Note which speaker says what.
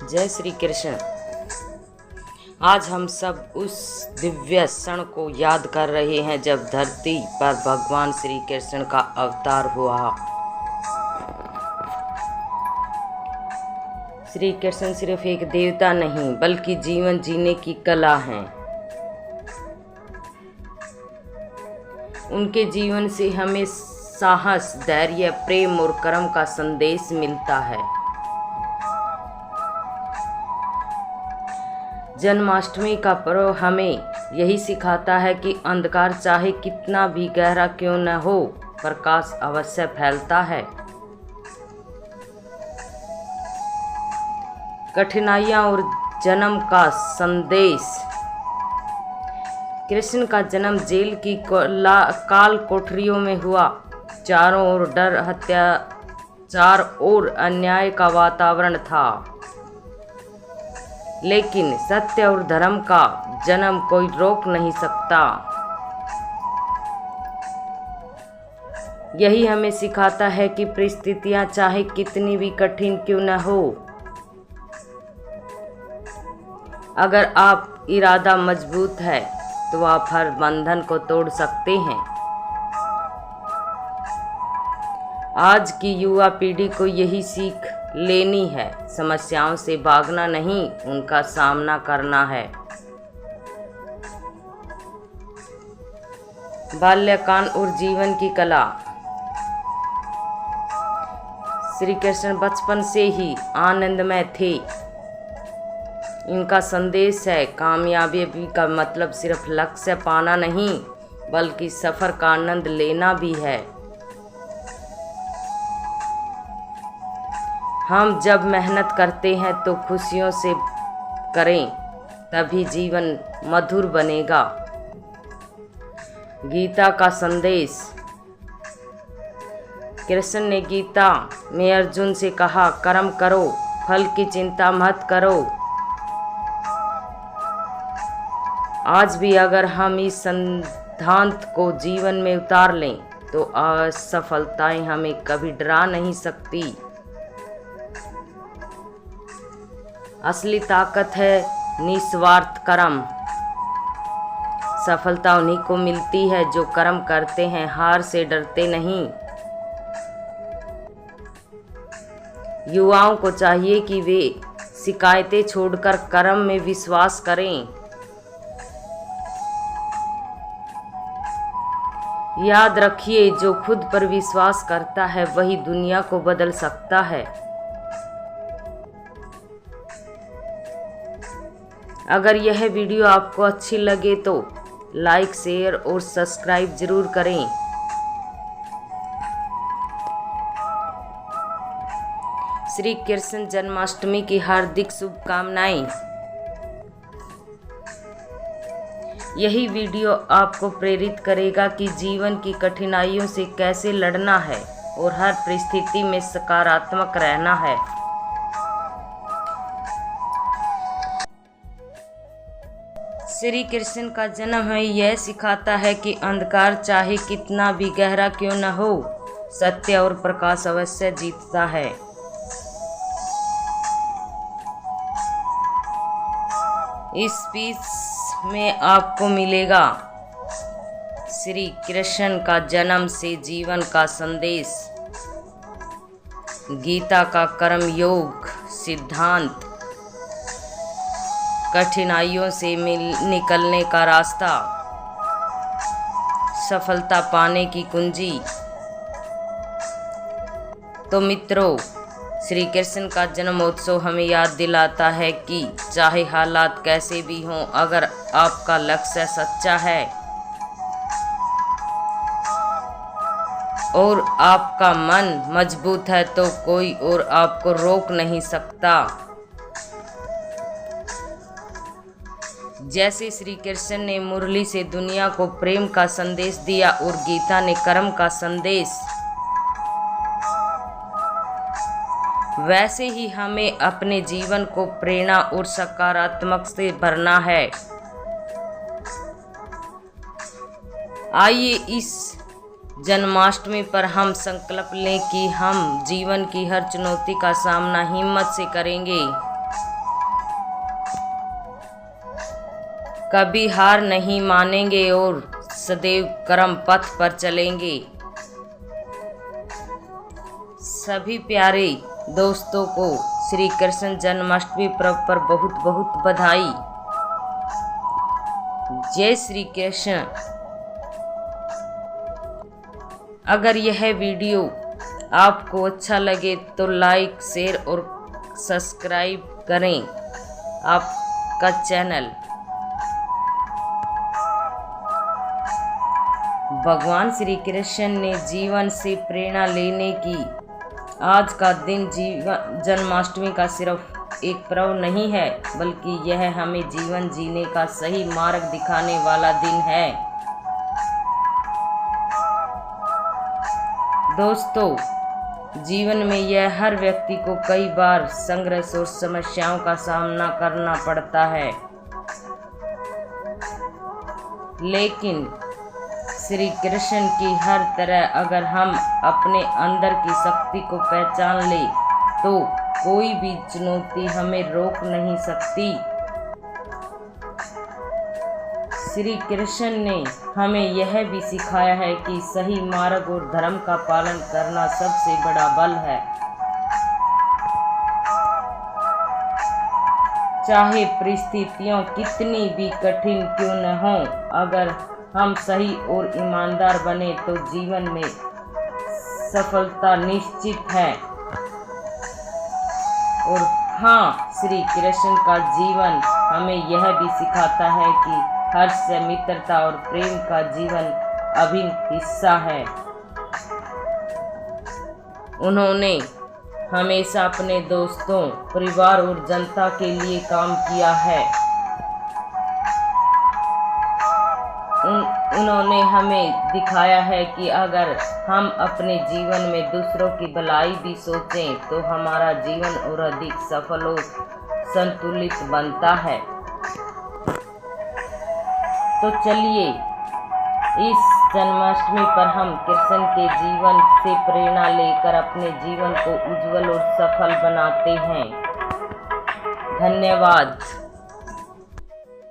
Speaker 1: जय श्री कृष्ण। आज हम सब उस दिव्य क्षण को याद कर रहे हैं जब धरती पर भगवान श्री कृष्ण का अवतार हुआ। श्री कृष्ण सिर्फ एक देवता नहीं बल्कि जीवन जीने की कला हैं। उनके जीवन से हमें साहस, धैर्य, प्रेम और कर्म का संदेश मिलता है। जन्माष्टमी का पर्व हमें यही सिखाता है कि अंधकार चाहे कितना भी गहरा क्यों न हो, प्रकाश अवश्य फैलता है। कठिनाइयाँ और जन्म का संदेश। कृष्ण का जन्म जेल की काल कोठरियों में हुआ। चारों ओर डर, अत्याचार और अन्याय का वातावरण था, लेकिन सत्य और धर्म का जन्म कोई रोक नहीं सकता। यही हमें सिखाता है कि परिस्थितियां चाहे कितनी भी कठिन क्यों न हो, अगर आप इरादा मजबूत है तो आप हर बंधन को तोड़ सकते हैं। आज की युवा पीढ़ी को यही सीख लेनी है। समस्याओं से भागना नहीं, उनका सामना करना है। बाल्यकाल और जीवन की कला। श्री कृष्ण बचपन से ही आनंदमय थे। इनका संदेश है, कामयाबी का मतलब सिर्फ लक्ष्य पाना नहीं बल्कि सफर का आनंद लेना भी है। हम जब मेहनत करते हैं तो खुशियों से करें, तभी जीवन मधुर बनेगा। गीता का संदेश। कृष्ण ने गीता में अर्जुन से कहा, कर्म करो, फल की चिंता मत करो। आज भी अगर हम इस सिद्धांत को जीवन में उतार लें तो असफलताएं हमें कभी डरा नहीं सकती। असली ताकत है निस्वार्थ कर्म। सफलता उन्हीं को मिलती है जो कर्म करते हैं, हार से डरते नहीं। युवाओं को चाहिए कि वे शिकायतें छोड़कर कर्म में विश्वास करें। याद रखिए, जो खुद पर विश्वास करता है वही दुनिया को बदल सकता है। अगर यह वीडियो आपको अच्छी लगे तो लाइक, शेयर और सब्सक्राइब जरूर करें। श्री कृष्ण जन्माष्टमी की हार्दिक शुभकामनाएं। यही वीडियो आपको प्रेरित करेगा कि जीवन की कठिनाइयों से कैसे लड़ना है और हर परिस्थिति में सकारात्मक रहना है। श्री कृष्ण का जन्म हमें यह सिखाता है कि अंधकार चाहे कितना भी गहरा क्यों न हो, सत्य और प्रकाश अवश्य जीतता है। इस स्पीच में आपको मिलेगा श्री कृष्ण का जन्म से जीवन का संदेश, गीता का कर्म योग सिद्धांत, कठिनाइयों से निकलने का रास्ता, सफलता पाने की कुंजी। तो मित्रों, श्री कृष्ण का जन्मोत्सव हमें याद दिलाता है कि चाहे हालात कैसे भी हों, अगर आपका लक्ष्य सच्चा है और आपका मन मजबूत है तो कोई और आपको रोक नहीं सकता। जैसे श्री कृष्ण ने मुरली से दुनिया को प्रेम का संदेश दिया और गीता ने कर्म का संदेश, वैसे ही हमें अपने जीवन को प्रेरणा और सकारात्मक से भरना है। आइए इस जन्माष्टमी पर हम संकल्प लें कि हम जीवन की हर चुनौती का सामना हिम्मत से करेंगे। कभी हार नहीं मानेंगे और सदैव कर्म पथ पर चलेंगे। सभी प्यारे दोस्तों को श्री कृष्ण जन्माष्टमी पर्व पर बहुत बहुत बधाई। जय श्री कृष्ण। अगर यह वीडियो आपको अच्छा लगे तो लाइक, शेयर और सब्सक्राइब करें आपका चैनल। भगवान श्री कृष्ण ने जीवन से प्रेरणा लेने की आज का दिन जन्माष्टमी का सिर्फ एक पर्व नहीं है, बल्कि यह हमें जीवन जीने का सही मार्ग दिखाने वाला दिन है। दोस्तों, जीवन में यह हर व्यक्ति को कई बार संघर्ष और समस्याओं का सामना करना पड़ता है, लेकिन श्री कृष्ण की हर तरह अगर हम अपने अंदर की शक्ति को पहचान ले तो कोई भी चुनौती हमें रोक नहीं सकती। श्री कृष्ण ने हमें यह भी सिखाया है कि सही मार्ग और धर्म का पालन करना सबसे बड़ा बल है। चाहे परिस्थितियां कितनी भी कठिन क्यों न हो, अगर हम सही और ईमानदार बने तो जीवन में सफलता निश्चित है। और हाँ, श्री कृष्ण का जीवन हमें यह भी सिखाता है कि हर्ष, मित्रता और प्रेम का जीवन अभिन्न हिस्सा है। उन्होंने हमेशा अपने दोस्तों, परिवार और जनता के लिए काम किया है। उन्होंने हमें दिखाया है कि अगर हम अपने जीवन में दूसरों की भलाई भी सोचें तो हमारा जीवन और अधिक सफल और संतुलित बनता है। तो चलिए, इस जन्माष्टमी पर हम कृष्ण के जीवन से प्रेरणा लेकर अपने जीवन को उज्जवल और सफल बनाते हैं। धन्यवाद।